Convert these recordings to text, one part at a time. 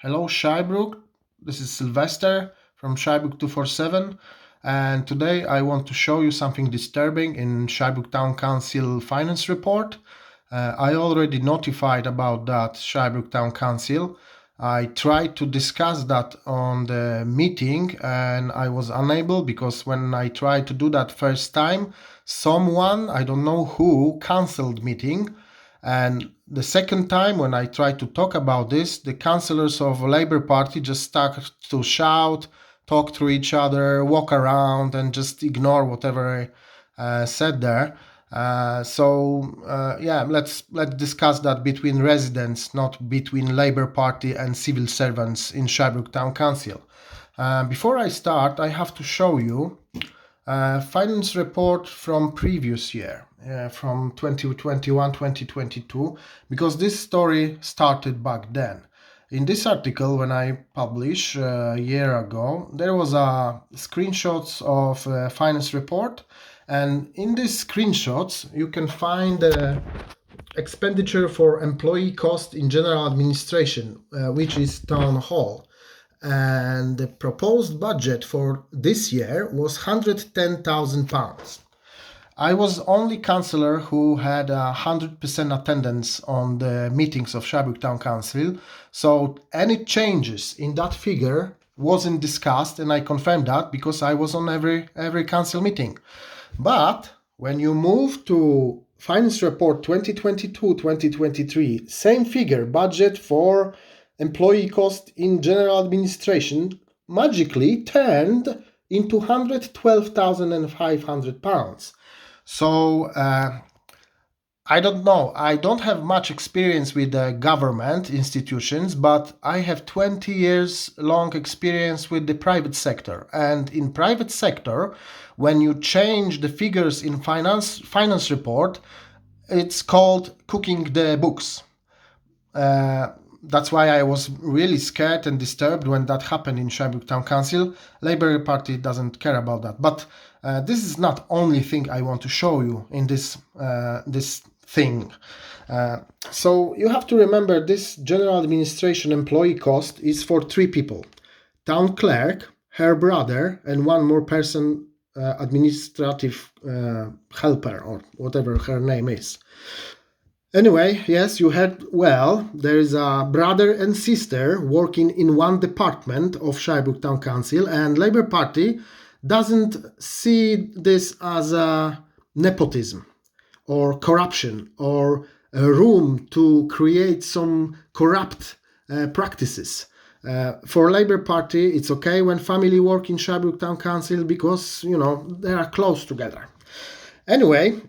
Hello, Shirebrook. This is Sylvester from Shirebrook 247, and today I want to show you something disturbing in Shirebrook Town Council finance report. I already notified about that Shirebrook Town Council. I tried to discuss that on the meeting and I was unable because when I tried to do that first time, someone, I don't know who, cancelled meeting. And the second time when I tried to talk about this, the councillors of Labour Party just started to shout, talk to each other, walk around, and just ignore whatever I said there. Let's discuss that between residents, not between Labour Party and civil servants in Shirebrook Town Council. Before I start, I have to show you finance report from previous year, from 2021-2022, because this story started back then. In this article, when I published a year ago, there was a screenshots of finance report, and in these screenshots you can find expenditure for employee cost in general administration, which is town hall. And the proposed budget for this year was £110,000. I was only councillor who had 100% attendance on the meetings of Shirebrook Town Council, so any changes in that figure wasn't discussed, and I confirmed that because I was on every council meeting. But when you move to finance report 2022-2023, same figure, budget for employee cost in general administration magically turned into £112,500. So I don't know. I don't have much experience with government institutions, but I have 20 years long experience with the private sector. And in private sector, when you change the figures in finance report, it's called cooking the books. That's why I was really scared and disturbed when that happened in Shirebrook Town Council. Labour Party doesn't care about that. But this is not only thing I want to show you in this thing. So you have to remember this general administration employee cost is for 3 people. Town clerk, her brother, and one more person, administrative helper, or whatever her name is. Anyway, yes, you heard well. There is a brother and sister working in one department of Shirebrook Town Council, and Labour Party doesn't see this as a nepotism or corruption or a room to create some corrupt practices. For Labour Party, it's okay when family work in Shirebrook Town Council because, they are close together. Anyway,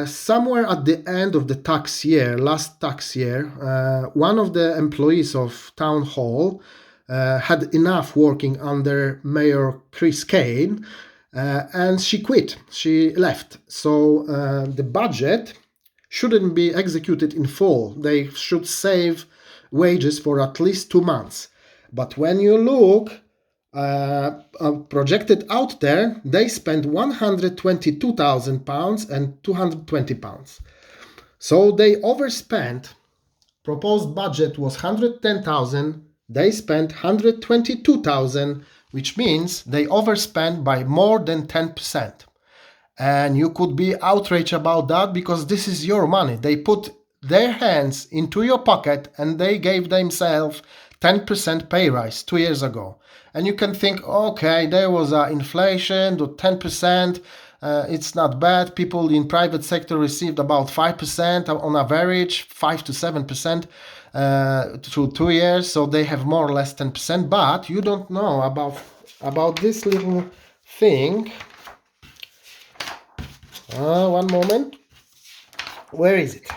somewhere at the end of the last tax year, one of the employees of Town Hall had enough working under Mayor Chris Kane, and she quit. She left. So the budget shouldn't be executed in full. They should save wages for at least 2 months. But when you look projected out there, they spent £122,000 and £220. So they overspent. Proposed budget was 110,000. They spent 122,000, which means they overspent by more than 10%. And you could be outraged about that because this is your money. They put their hands into your pocket and they gave themselves 10% pay rise 2 years ago. And you can think, okay, there was inflation to 10%. It's not bad. People in private sector received about 5% on average, 5 to 7% through 2 years. So they have more or less 10%. But you don't know about this little thing. One moment. Where is it?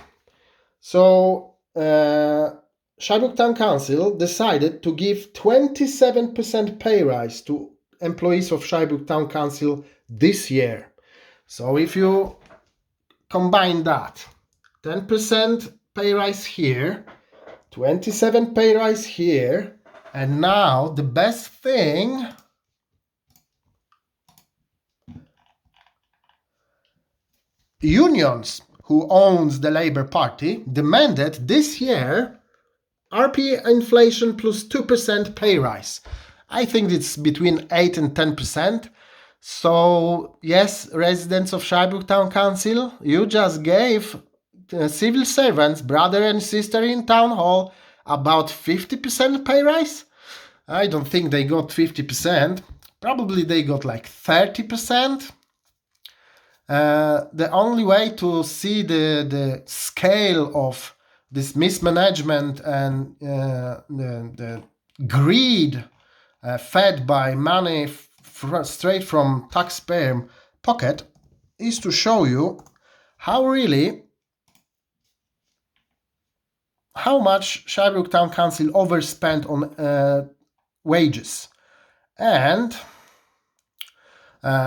So Shirebrook Town Council decided to give 27% pay rise to employees of Shirebrook Town Council this year. So if you combine that, 10% pay rise here, 27 pay rise here, and now the best thing, unions who owns the Labour Party demanded this year RP inflation plus 2% pay rise. I think it's between 8 and 10%. So, yes, residents of Shirebrook Town Council, you just gave civil servants, brother and sister in town hall, about 50% pay rise. I don't think they got 50%. Probably they got like 30%. The only way to see the scale of this mismanagement and the greed fed by money straight from taxpayer pocket is to show you how much Shirebrook Town Council overspent on wages. And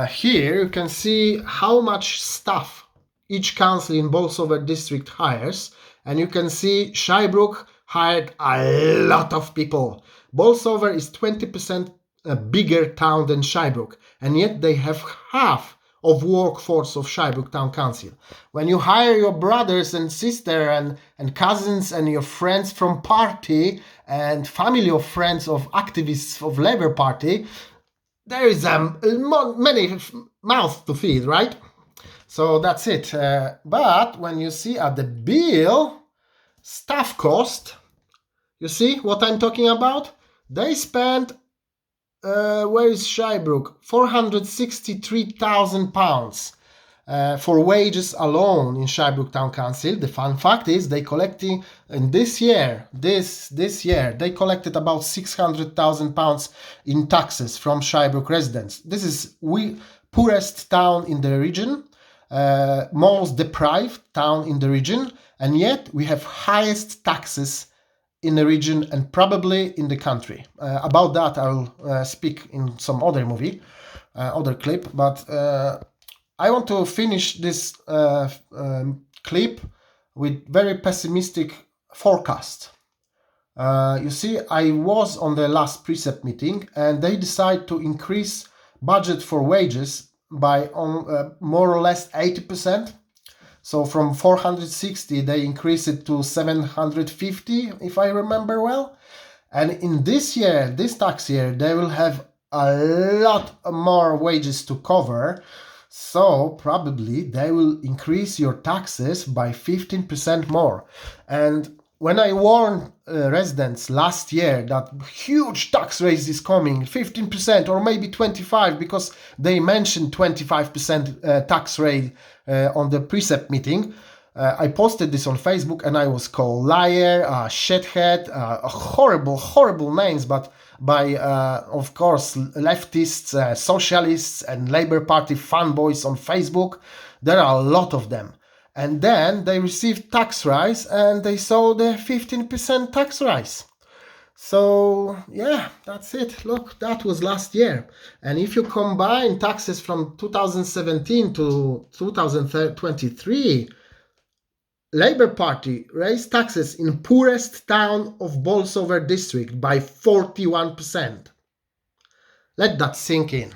here you can see how much staff each council in Bolsover district hires, and you can see Shirebrook hired a lot of people. Bolsover is 20% a bigger town than Shirebrook, and yet they have half of workforce of Shirebrook Town Council. When you hire your brothers and sister and cousins and your friends from party and family of friends of activists of Labour Party, there is many mouths to feed, right? So that's it. But when you see at the bill, staff cost, you see what I'm talking about? They spent, where is Shirebrook? £463,000 for wages alone in Shirebrook Town Council. The fun fact is they collecting in this year they collected about £600,000 in taxes from Shirebrook residents. This is poorest town in the region, most deprived town in the region, and yet we have highest taxes in the region and probably in the country. About that I'll speak in some other movie, other clip, but I want to finish this clip with very pessimistic forecast. You see, I was on the last precept meeting and they decide to increase budget for wages by more or less 80%. So from 460 they increase it to 750, if I remember well. And in this year, this tax year, they will have a lot more wages to cover. So probably they will increase your taxes by 15% more. And when I warned residents last year that huge tax raise is coming, 15% or maybe 25%, because they mentioned 25% tax rate on the precept meeting, I posted this on Facebook and I was called liar, shithead, horrible names, but by, of course, leftists, socialists and Labour Party fanboys on Facebook. There are a lot of them. And then they received tax rise and they saw the 15% tax rise. So, yeah, that's it. Look, that was last year. And if you combine taxes from 2017 to 2023, Labour Party raised taxes in poorest town of Bolsover district by 41%. Let that sink in.